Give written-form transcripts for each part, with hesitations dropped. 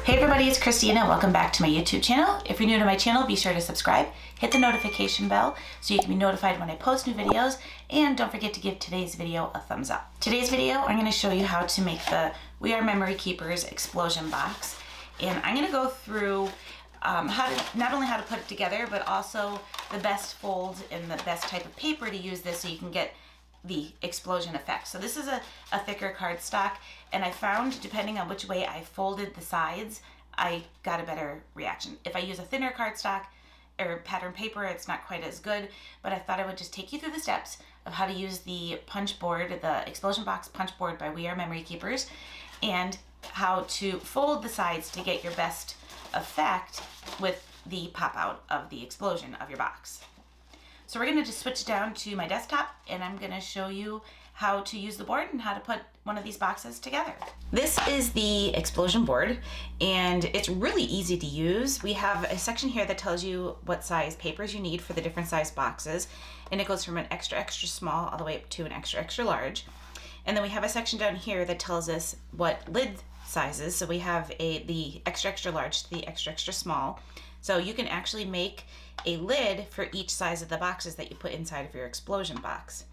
Hey everybody, it's Christina. Welcome back to my YouTube channel. If you're new to my channel, be sure to subscribe, hit the notification bell so you can be notified when I post new videos, and don't forget to give today's video a thumbs up. Today's video, I'm going to show you how to make the We Are Memory Keepers explosion box, and I'm going to go through not only how to put it together, but also the best folds and the best type of paper to use this so you can get the explosion effect. So this is a thicker cardstock, and I found depending on which way I folded the sides, I got a better reaction. If I use a thinner cardstock or pattern paper, it's not quite as good, but I thought I would just take you through the steps of how to use the punch board, the explosion box punch board by We Are Memory Keepers, and how to fold the sides to get your best effect with the pop out of the explosion of your box. So we're going to just switch down to my desktop, and I'm going to show you how to use the board and how to put one of these boxes together. This is the explosion board, and it's really easy to use. We have a section here that tells you what size papers you need for the different size boxes, and it goes from an extra small all the way up to an extra large. And then we have a section down here that tells us what lid sizes. So we have the extra large to the extra small. So you can actually make a lid for each size of the boxes that you put inside of your explosion box.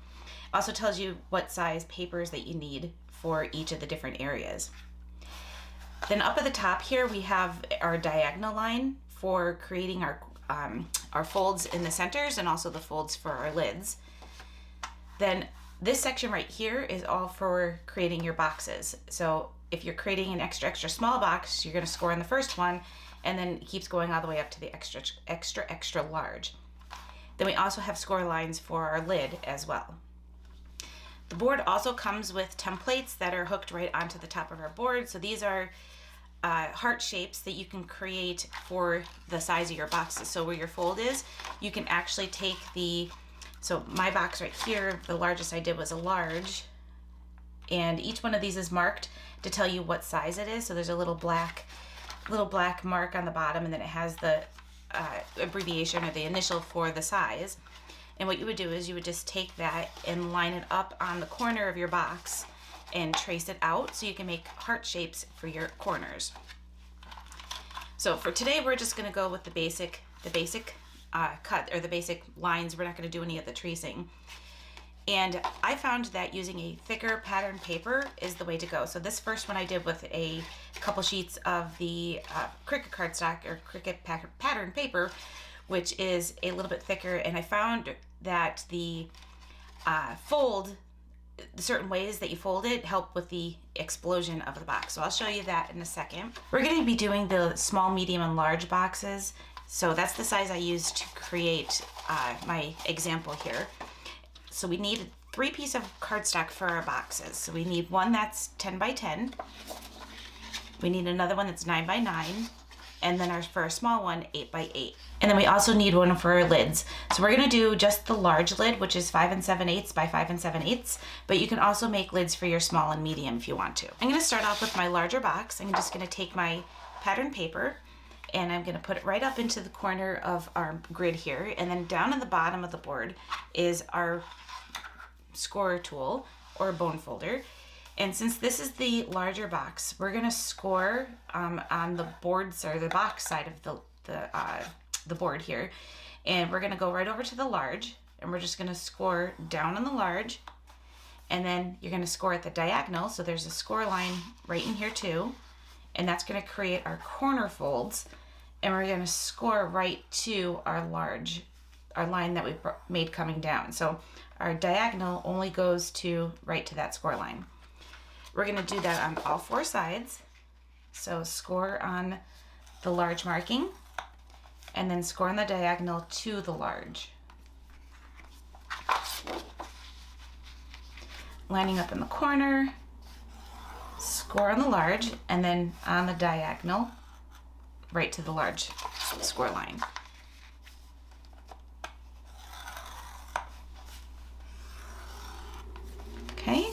Also tells you what size papers that you need for each of the different areas. Then up at the top here we have our diagonal line for creating our folds in the centers and also the folds for our lids. Then this section right here is all for creating your boxes. So if you're creating an extra small box, you're going to score on the first one, and then it keeps going all the way up to the extra large. Then we also have score lines for our lid as well. The board also comes with templates that are hooked right onto the top of our board. So these are heart shapes that you can create for the size of your boxes. So where your fold is, you can actually take so my box right here, the largest I did was a large, and each one of these is marked to tell you what size it is. So there's a little black mark on the bottom, and then it has the abbreviation or the initial for the size. And what you would do is you would just take that and line it up on the corner of your box and trace it out so you can make heart shapes for your corners. So for today, we're just going to go with the basic cut, or the basic lines. We're not going to do any of the tracing. And I found that using a thicker pattern paper is the way to go. So this first one I did with a couple sheets of the Cricut cardstock or Cricut pattern paper, which is a little bit thicker. And I found that the certain ways that you fold it help with the explosion of the box. So I'll show you that in a second. We're going to be doing the small, medium, and large boxes. So that's the size I used to create my example here. So we need 3 pieces of cardstock for our boxes. So we need one that's 10 by 10. We need another one that's 9 by 9. And then for our small one, 8 by 8. And then we also need one for our lids. So we're gonna do just the large lid, which is 5 7/8 by 5 7/8. But you can also make lids for your small and medium if you want to. I'm gonna start off with my larger box. I'm just gonna take my pattern paper, and I'm going to put it right up into the corner of our grid here. And then down at the bottom of the board is our score tool or bone folder. And since this is the larger box, we're going to score on the boards or the box side of the board here. And we're going to go right over to the large, and we're just going to score down on the large. And then you're going to score at the diagonal. So there's a score line right in here too. And that's going to create our corner folds, and we're going to score right to our line that we made coming down. So our diagonal only goes right to that score line. We're going to do that on all 4 sides. So score on the large marking, and then score on the diagonal to the large. Lining up in the corner, score on the large, and then on the diagonal right to the large score line. Okay,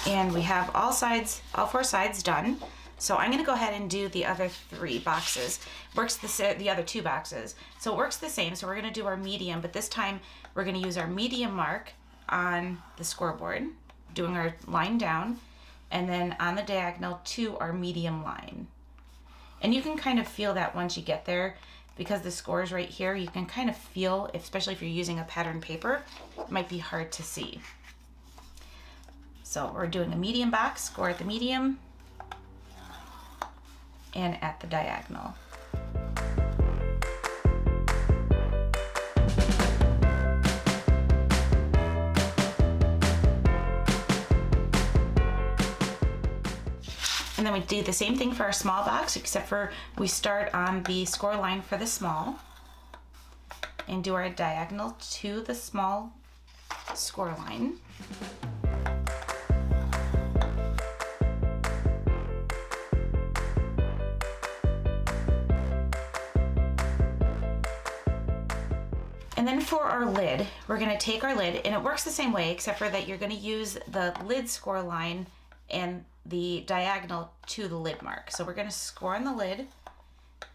and we have all 4 sides done. So I'm going to go ahead and do the other 3 boxes. The other 2 boxes. So it works the same. So we're going to do our medium, but this time we're going to use our medium mark on the scoreboard, doing our line down, and then on the diagonal to our medium line. And you can kind of feel that once you get there, because the score is right here, you can kind of feel, especially if you're using a pattern paper, it might be hard to see. So we're doing a medium box, score at the medium and at the diagonal. And then we do the same thing for our small box, except for we start on the score line for the small and do our diagonal to the small score line. And then for our lid, we're gonna take our lid, and it works the same way, except for that you're gonna use the lid score line and the diagonal to the lid mark. So we're gonna score on the lid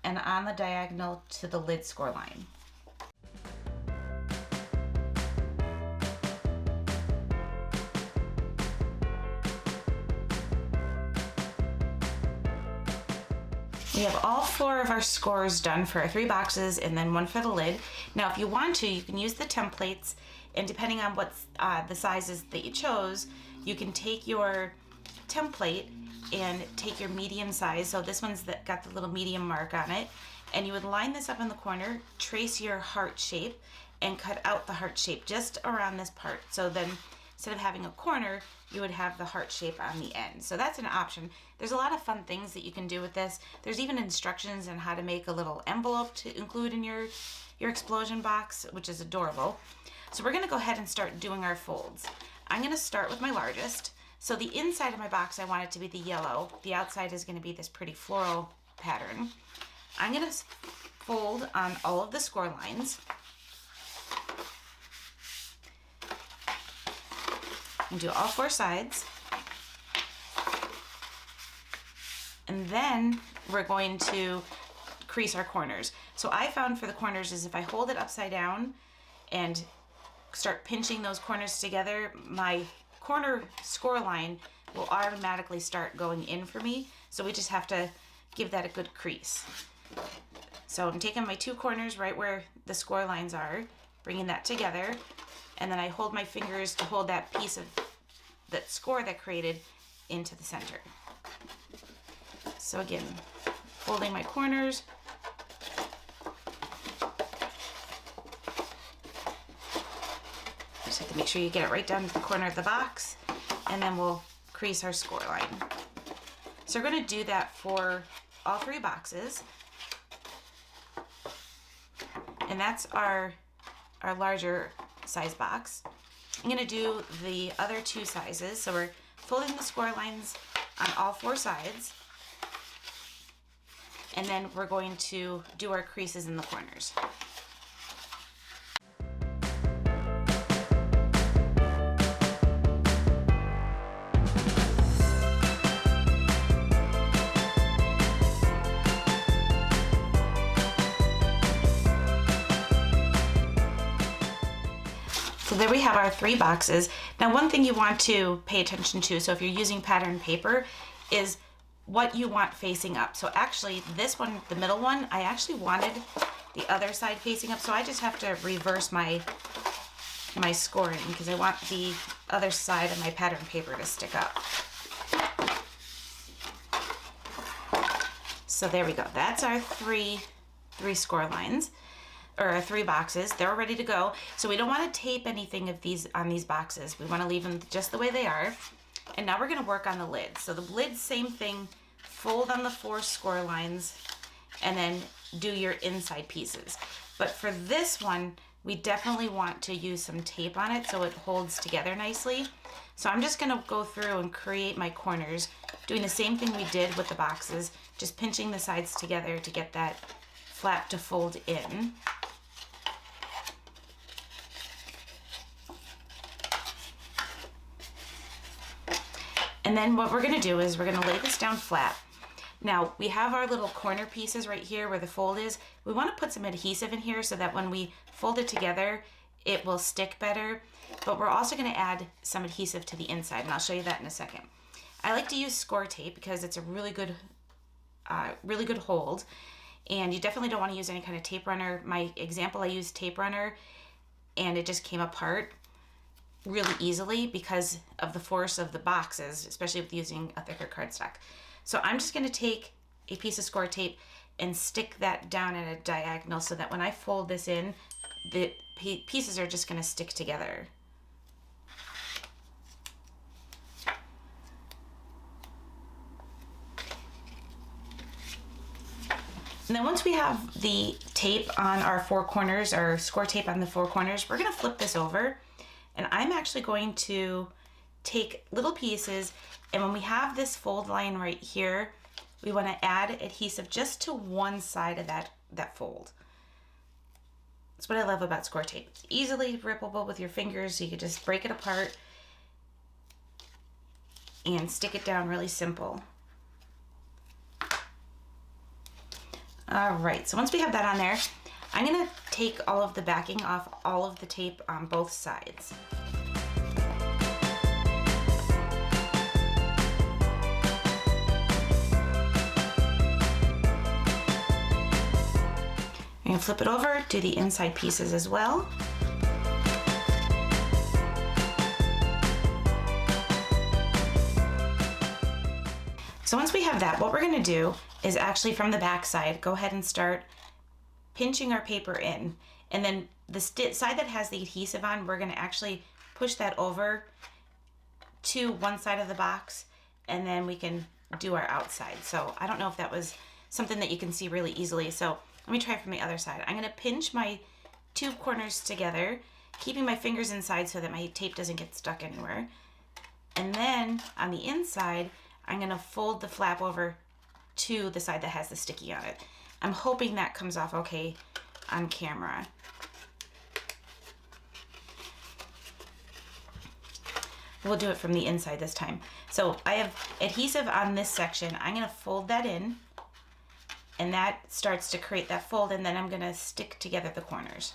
and on the diagonal to the lid score line. We have all 4 of our scores done for our 3 boxes and then 1 for the lid. Now, if you want to, you can use the templates, and depending on what the sizes that you chose, you can take your template and take your medium size. So this one's got the little medium mark on it, and you would line this up in the corner, trace your heart shape, and cut out the heart shape just around this part. So then instead of having a corner, you would have the heart shape on the end. So that's an option. There's a lot of fun things that you can do with this. There's even instructions on how to make a little envelope to include in your explosion box, which is adorable. So we're gonna go ahead and start doing our folds. I'm gonna start with my largest. So the inside of my box, I want it to be the yellow. The outside is gonna be this pretty floral pattern. I'm gonna fold on all of the score lines. And do all 4 sides. And then we're going to crease our corners. So I found for the corners is if I hold it upside down and start pinching those corners together, my corner score line will automatically start going in for me. So we just have to give that a good crease. So I'm taking my 2 corners right where the score lines are, bringing that together, and then I hold my fingers to hold that piece of that score that created into the center. So again, folding my corners. Just have to make sure you get it right down to the corner of the box, and then we'll crease our score line. So we're gonna do that for all 3 boxes. And that's our larger size box. I'm gonna do the other 2 sizes. So we're folding the score lines on all 4 sides. And then we're going to do our creases in the corners. So there we have our 3 boxes. Now, one thing you want to pay attention to, so if you're using pattern paper, is what you want facing up. So actually this one, the middle one, I actually wanted the other side facing up, so I just have to reverse my scoring because I want the other side of my pattern paper to stick up. So there we go. That's our three score lines, or our 3 boxes. They're ready to go. So we don't want to tape anything of these on these boxes. We want to leave them just the way they are. And now we're going to work on the lid. So the lid, same thing, fold on the 4 score lines and then do your inside pieces. But for this one, we definitely want to use some tape on it so it holds together nicely. So I'm just going to go through and create my corners, doing the same thing we did with the boxes, just pinching the sides together to get that flap to fold in. And then what we're gonna do is we're gonna lay this down flat. Now we have our little corner pieces right here where the fold is. We wanna put some adhesive in here so that when we fold it together, it will stick better. But we're also gonna add some adhesive to the inside, and I'll show you that in a second. I like to use score tape because it's a really good really good hold. And you definitely don't want to use any kind of tape runner. My example, I used tape runner and it just came apart really easily because of the force of the boxes, especially with using a thicker cardstock. So I'm just going to take a piece of score tape and stick that down at a diagonal so that when I fold this in, the pieces are just going to stick together. And then once we have the tape on our four corners, or score tape on the four corners, we're going to flip this over. And I'm actually going to take little pieces, and when we have this fold line right here, we want to add adhesive just to one side of that fold. That's what I love about score tape. It's easily rippable with your fingers, so you can just break it apart and stick it down really simple. All right, so once we have that on there, I'm gonna take all of the backing off all of the tape on both sides. I'm gonna flip it over, do the inside pieces as well. So once we have that, what we're gonna do is actually from the back side, go ahead and start pinching our paper in. And then the side that has the adhesive on, we're gonna actually push that over to one side of the box, and then we can do our outside. So I don't know if that was something that you can see really easily. So let me try from the other side. I'm gonna pinch my two corners together, keeping my fingers inside so that my tape doesn't get stuck anywhere. And then on the inside, I'm gonna fold the flap over to the side that has the sticky on it. I'm hoping that comes off okay on camera. We'll do it from the inside this time. So I have adhesive on this section. I'm gonna fold that in, and that starts to create that fold, and then I'm gonna stick together the corners.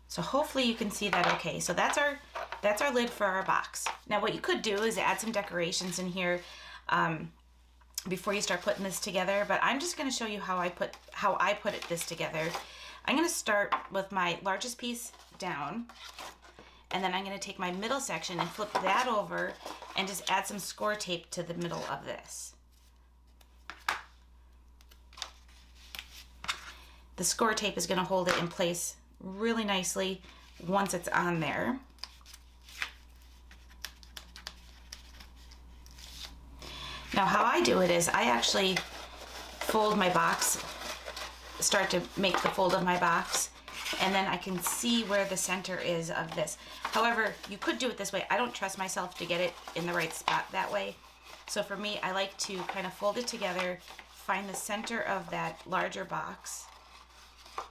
So hopefully you can see that okay. So that's our lid for our box. Now what you could do is add some decorations in here before you start putting this together, but I'm just gonna show you how I put this together. I'm gonna start with my largest piece down, and then I'm gonna take my middle section and flip that over and just add some score tape to the middle of this. The score tape is gonna hold it in place really nicely once it's on there. Now how I do it is I actually fold my box, start to make the fold of my box, and then I can see where the center is of this. However, you could do it this way. I don't trust myself to get it in the right spot that way. So for me, I like to kind of fold it together, find the center of that larger box,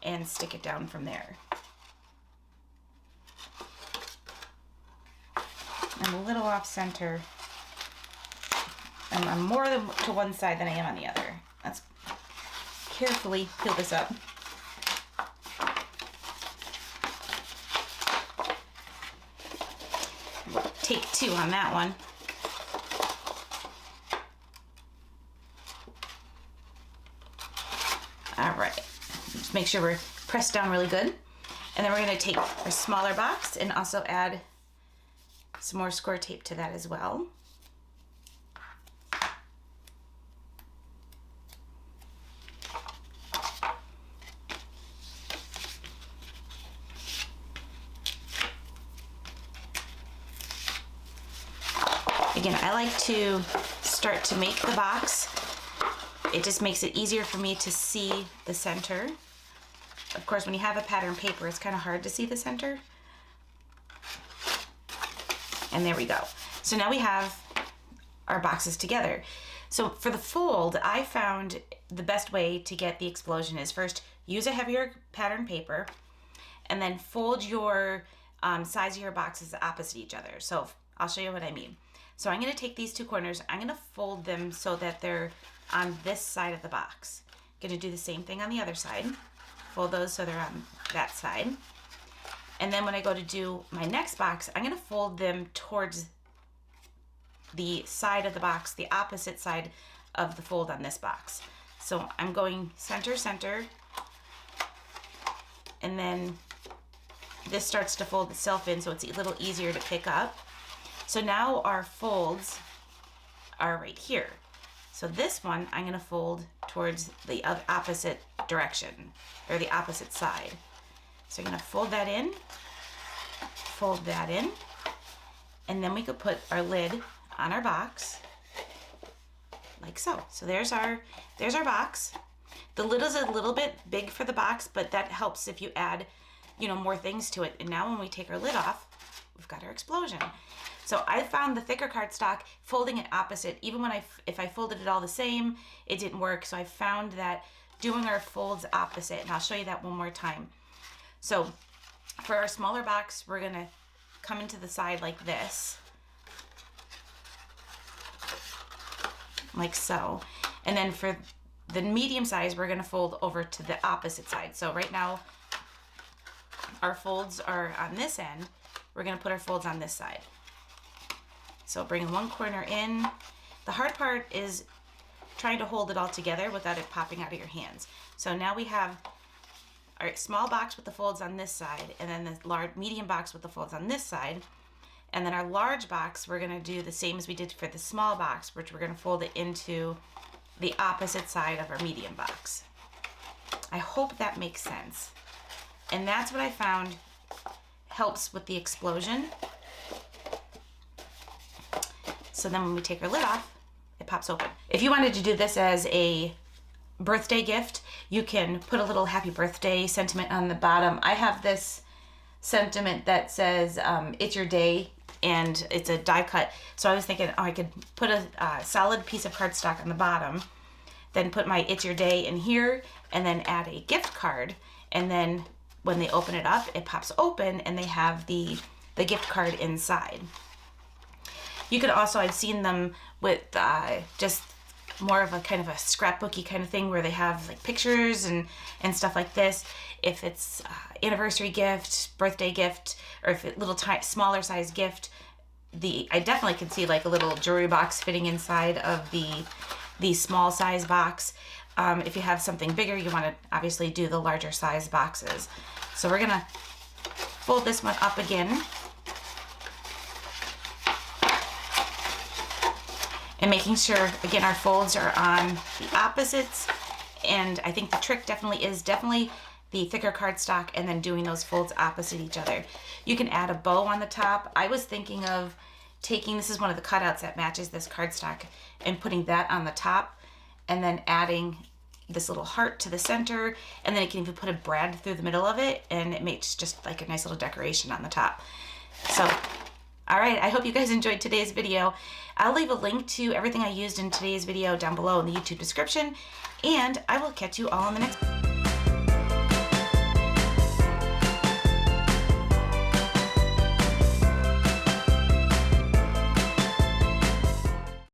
and stick it down from there. I'm a little off center. I'm more to one side than I am on the other. Let's carefully peel this up. Take two on that one. All right, just make sure we're pressed down really good. And then we're gonna take our smaller box and also add some more score tape to that as well. Again, I like to start to make the box. It just makes it easier for me to see the center. Of course, when you have a pattern paper, it's kind of hard to see the center. And there we go. So now we have our boxes together. So for the fold, I found the best way to get the explosion is first use a heavier pattern paper, and then fold your size of your boxes opposite each other. So I'll show you what I mean. So I'm gonna take these two corners, I'm gonna fold them so that they're on this side of the box. Gonna do the same thing on the other side. Fold those so they're on that side. And then when I go to do my next box, I'm gonna fold them towards the side of the box, the opposite side of the fold on this box. So I'm going center, center, and then this starts to fold itself in, so it's a little easier to pick up. So now our folds are right here. So this one I'm going to fold towards the opposite direction, or the opposite side. So I'm going to fold that in, and then we could put our lid on our box like so. So there's our box. The lid is a little bit big for the box, but that helps if you add, you know, more things to it. And now when we take our lid off, we've got our explosion. So I found the thicker cardstock, folding it opposite, even when if I folded it all the same, it didn't work. So I found that doing our folds opposite, and I'll show you that one more time. So for our smaller box, we're gonna come into the side like this, like so. And then for the medium size, we're gonna fold over to the opposite side. So right now, our folds are on this end. We're gonna put our folds on this side. So bring one corner in. The hard part is trying to hold it all together without it popping out of your hands. So now we have our small box with the folds on this side, and then the medium box with the folds on this side. And then our large box, we're gonna do the same as we did for the small box, which we're gonna fold it into the opposite side of our medium box. I hope that makes sense. And that's what I found helps with the explosion. So then when we take our lid off, it pops open. If you wanted to do this as a birthday gift, you can put a little happy birthday sentiment on the bottom. I have this sentiment that says, it's your day, and it's a die cut. So I was thinking, oh, I could put a solid piece of cardstock on the bottom, then put my it's your day in here, and then add a gift card. And then when they open it up, it pops open and they have the gift card inside. You could also, I've seen them with just more of a kind of a scrapbooky kind of thing where they have like pictures and stuff like this. If it's anniversary gift, birthday gift, or if it's little smaller size gift, I definitely can see like a little jewelry box fitting inside of the small size box. If you have something bigger, you want to obviously do the larger size boxes. So we're gonna fold this one up again. And making sure, again, our folds are on the opposites. And I think the trick definitely is the thicker cardstock and then doing those folds opposite each other. You can add a bow on the top. I was thinking of taking, this is one of the cutouts that matches this cardstock, and putting that on the top, and then adding this little heart to the center, and then you can even put a brad through the middle of it, and it makes just like a nice little decoration on the top. So, all right, I hope you guys enjoyed today's video. I'll leave a link to everything I used in today's video down below in the YouTube description, and I will catch you all in the next one.